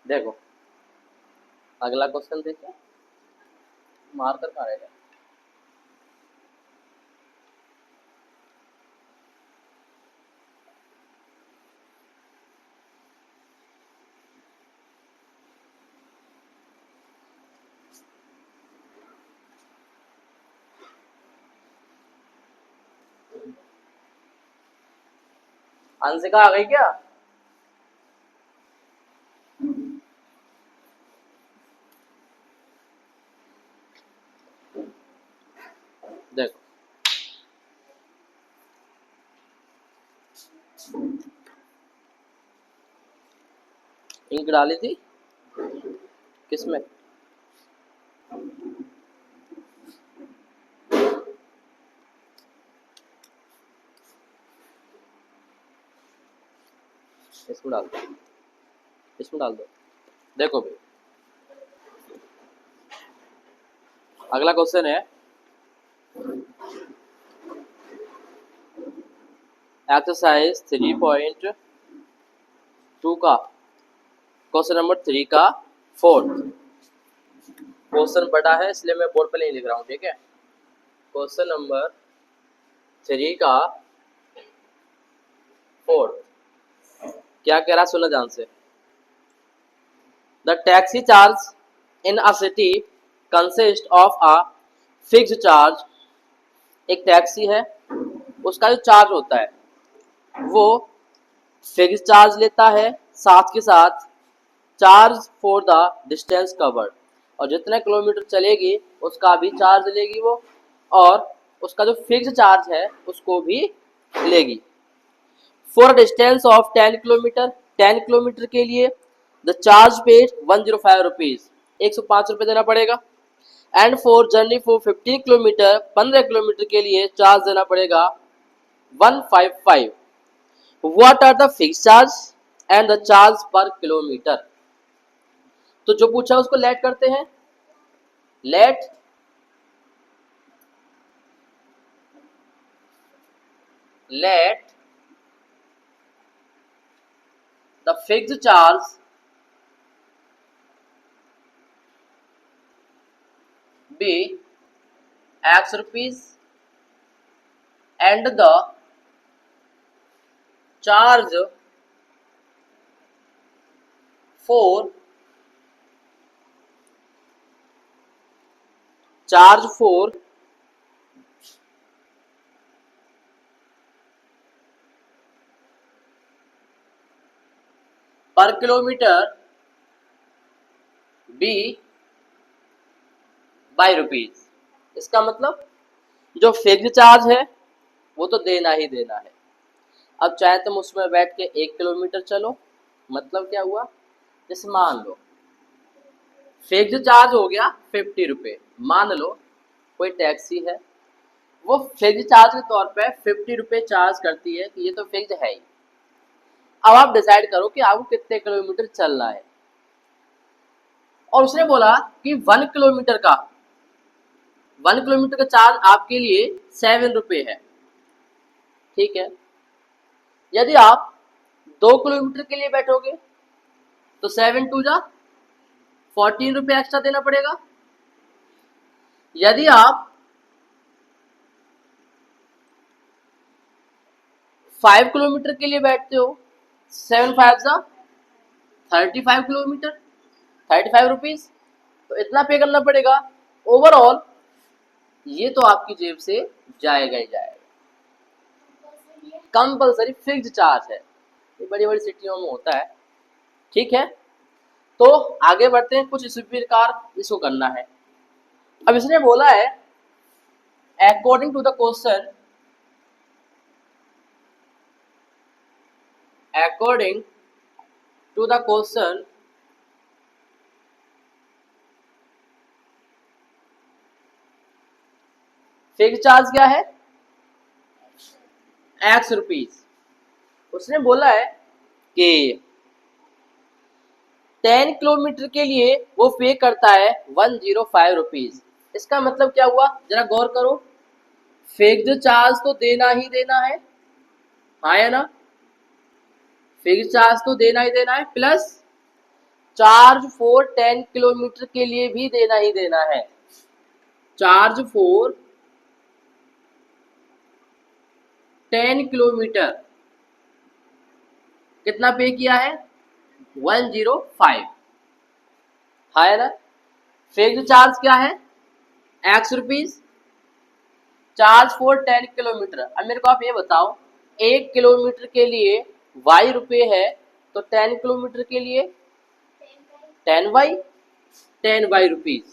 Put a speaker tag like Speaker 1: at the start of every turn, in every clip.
Speaker 1: देखो अगला क्वेश्चन देखिए, मार्कर कहाँ रहेगा। अंशिका आ गई क्या? देखो इंक डाली थी किसमें? इसमें डाल दो, इसमें डाल दो। देखो भाई अगला क्वेश्चन है एक्सरसाइज 3.2 का क्वेश्चन नंबर 3 का फोर्थ। क्वेश्चन बड़ा है इसलिए मैं बोर्ड पे नहीं लिख रहा हूँ, ठीक है। क्वेश्चन नंबर 3 का फोर्थ क्या कह रहा, सुना ध्यान से। The taxi charge in a city consist of a fixed charge. एक टैक्सी है, उसका जो चार्ज होता है वो फिक्स्ड चार्ज लेता है, साथ के साथ charge for the distance covered, और जितने किलोमीटर चलेगी उसका भी चार्ज लेगी वो, और उसका जो फिक्स्ड चार्ज है उसको भी लेगी। For distance of 10 kilometre, 10 kilometre के लिए द चार्ज पेड 105 रुपीज, 105 रुपये देना पड़ेगा। And for journey for 15 kilometre, 15 kilometre के लिए चार्ज देना पड़ेगा 155। What are the fix charge and the charge per kilometre. तो जो पूछा उसको लेट करते हैं। Let let the fixed charge be x rupees and the charge for per kilometre be y rupees. इसका मतलब जो फिक्स चार्ज है वो तो देना ही देना है। अब चाहे तुम उसमें बैठ के 1 किलोमीटर चलो, मतलब क्या हुआ, जैसे मान लो फिक्स चार्ज हो गया 50 रुपये। मान लो कोई टैक्सी है, वो फिक्स चार्ज के तौर पे 50 रुपये चार्ज करती है कि ये तो फिक्स है ही। अब आप डिसाइड करो कि आपको कितने किलोमीटर चलना है, और उसने बोला कि 1 किलोमीटर का 1 किलोमीटर का चार्ज आपके लिए 7 रुपये है, ठीक है। यदि आप 2 किलोमीटर के लिए बैठोगे तो 7 टू जा 14 रुपये एक्स्ट्रा देना पड़ेगा। यदि आप 5 किलोमीटर के लिए बैठते हो, 7 5 जा 35 किलोमीटर, 35 रुपीज, तो इतना पे करना पड़ेगा। ओवरऑल ये तो आपकी जेब से जाएगा ही जाएगा, कंपलसरी फिक्स्ड चार्ज है, ये बड़ी बड़ी सिटियों में होता है, ठीक है। तो आगे बढ़ते हैं, कुछ इसी प्रकार इसको करना है। अब इसने बोला है according to the question, according to the question fix charge क्या है, एक्स रुपीज। उसने बोला है कि 10 किलोमीटर के लिए वो पे करता है 105 रुपीज। इसका मतलब क्या हुआ, जरा गौर करो, फिक्स्ड चार्ज तो देना ही देना है, हाँ या ना, फिक्स्ड चार्ज तो देना ही देना है, प्लस चार्ज फॉर 10 किलोमीटर के लिए भी देना ही देना है। चार्ज फॉर 10 किलोमीटर कितना पे किया है? 105 है ना। फिक्स्ड चार्ज क्या है? X rupees. Charge for 10 kilometre. अब मेरे को आप ये बताओ, 1 किलोमीटर के लिए वाई रुपये है, तो 10 किलोमीटर के लिए 10 वाई रुपीज।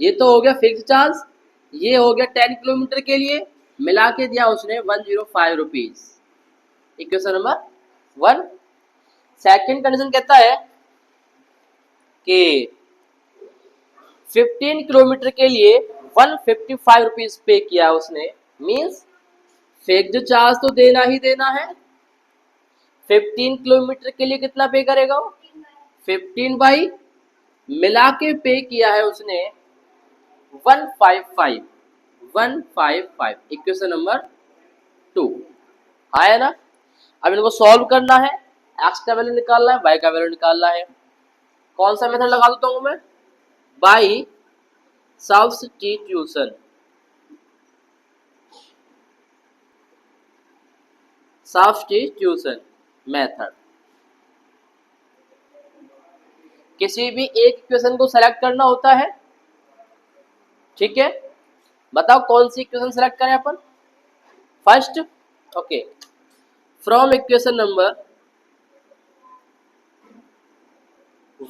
Speaker 1: ये तो हो गया फिक्स चार्ज, ये हो गया 10 किलोमीटर के लिए, मिला के दिया उसने 105 rupees. Equation number 1। Second condition कहता है कि 15 किलोमीटर के लिए 155 रुपीज पे किया उसने, मीन्स फिक्स्ड चार्ज तो देना ही देना है। 15 किलोमीटर के लिए कितना पे करेगा वो? 15 बाई मिला के पे किया है उसने 155। इक्वेशन नंबर 2 आया ना। अब इनको सॉल्व करना है, एक्स का वैल्यू निकालना है, वाई का वैल्यू निकालना है। कौन सा मेथड लगा देता हूँ मैं? By substitution. Substitution method. किसी भी एक इक्वेशन को सेलेक्ट करना होता है, ठीक है। बताओ कौन सी इक्वेशन सेलेक्ट करें अपन? First, okay, from equation number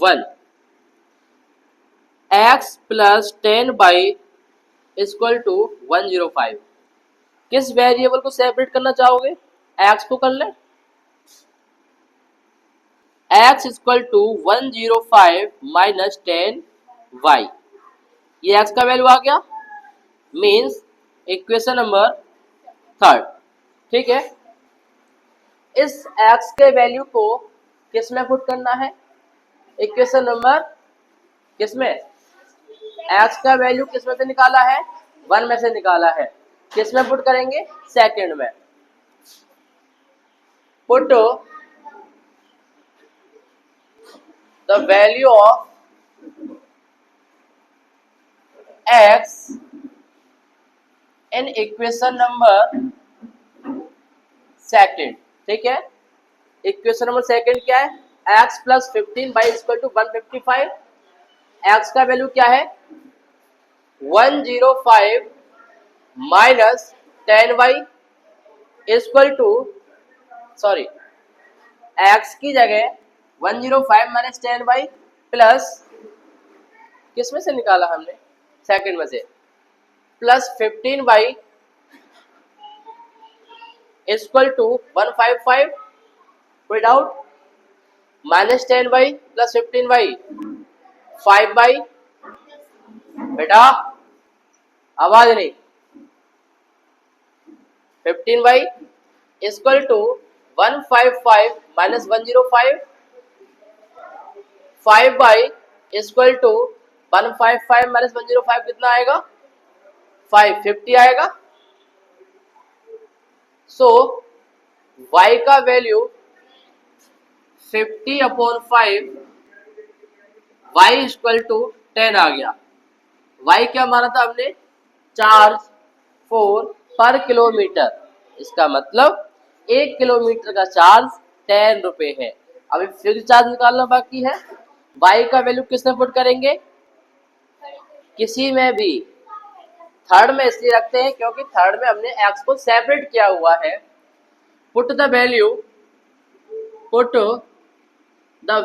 Speaker 1: 1 x plus 10 Y equal to 105। किस वेरिएबल को सेपरेट करना चाहोगे? x को कर ले, x equal to 105 minus 10y। ये x का वैल्यू आ गया, मीन्स इक्वेशन नंबर 3। ठीक है। इस x के वैल्यू को किस में पुट करना है? इक्वेशन नंबर किस में? x का वैल्यू किस में से निकाला है? 1 में से निकाला है। किस में पुट करेंगे? सेकंड में। Put the value of x in equation number second. ठीक है। इक्वेशन नंबर सेकंड क्या है? x plus 15 y equal to 155। x का वैल्यू क्या है? 105 minus 10y equal to, sorry, x की जगह 105 माइनस 10y प्लस, किस में से निकाला हमने? सेकंड में से, प्लस 15y इक्वल टू 155। कोई doubt? Minus 10y plus 15y 5y। बेटा आवाज नहीं। 15y equal to 155 minus 105, 5y equal to 155 minus 105 कितना आएगा? 550 आएगा। सो y का वैल्यू 50/5, y इक्वल टू 10 आ गया। y क्या माना था हमने? Charge for per kilometre. इसका मतलब 1 किलोमीटर का चार्ज 10 रुपए है। अभी फिक्स्ड चार्ज निकालना बाकी है। y का वैल्यू किसमें पुट करेंगे? किसी में भी। थर्ड में इसलिए रखते हैं क्योंकि थर्ड में हमने x को सेपरेट किया हुआ है। Put the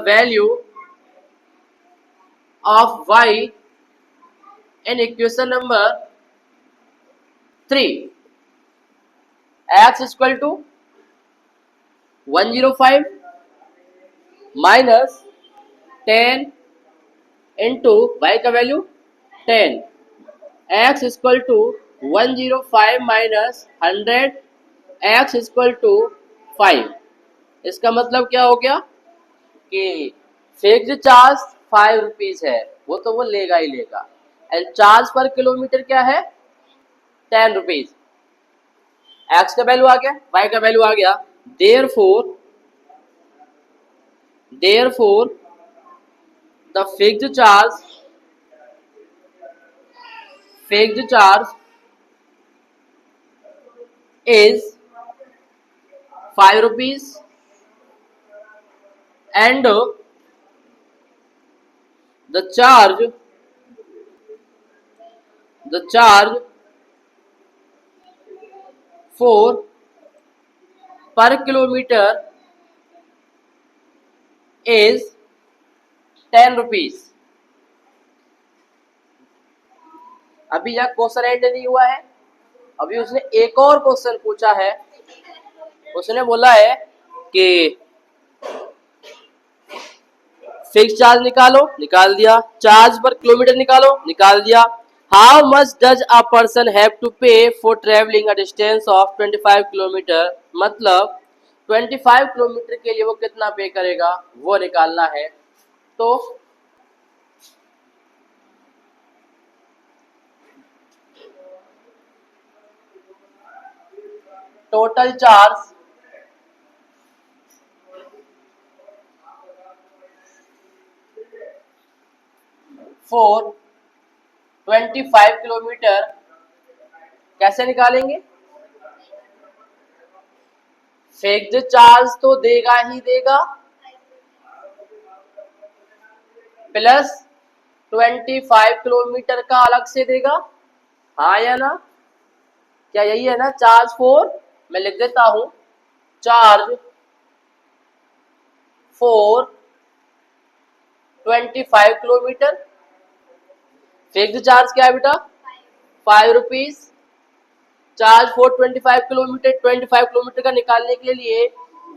Speaker 1: value of y in equation number 3। x equal to 105 minus 10 into y का वैल्यू 10। x equal to 105 minus 100, x equal to 5। इसका मतलब क्या हो गया कि फिक्स्ड चार्ज 5 रुपीज है, वो तो वो लेगा ही लेगा। एंड चार्ज पर किलोमीटर क्या है? 10 रुपीज। एक्स का वैल्यू आ गया, वाई का वैल्यू आ गया। Therefore the fixed charge is 5 rupees and the charge for per kilometer is 10 rupees. अभी यह क्वेश्चन एंड नहीं हुआ है, अभी उसने एक और क्वेश्चन पूछा है. उसने बोला है कि फिक्स चार्ज निकालो, निकाल दिया. चार्ज पर किलोमीटर निकालो, निकाल दिया. How much does a person have to pay for travelling a distance of 25 kilometre, मतलब 25 किलोमीटर के लिए वो कितना पे करेगा वो निकालना है. तो टोटल चार्ज फॉर 25 किलोमीटर कैसे निकालेंगे. फिक्स्ड चार्ज तो देगा ही देगा प्लस 25 किलोमीटर का अलग से देगा. हाँ या ना, क्या यही है ना. चार्ज फॉर, मैं लिख देता हूं, charge for 25 kilometre. Fixed charge क्या है बेटा, 5 rupees. Charge for 25 kilometre, 25 kilometre का निकालने के लिए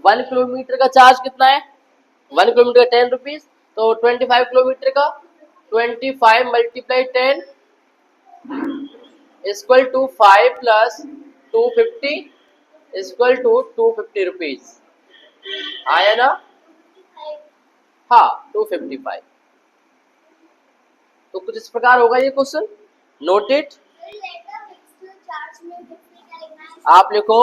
Speaker 1: 1 किलोमीटर का चार्ज कितना है, 1 किलोमीटर का 10 रुपीज. तो 25 किलोमीटर का 25 multiply 10 equal to 5 plus 250 equal to 250 rupees. आया ना. हाँ 255. तो कुछ इस प्रकार होगा ये क्वेश्चन. Note it. आप लिखो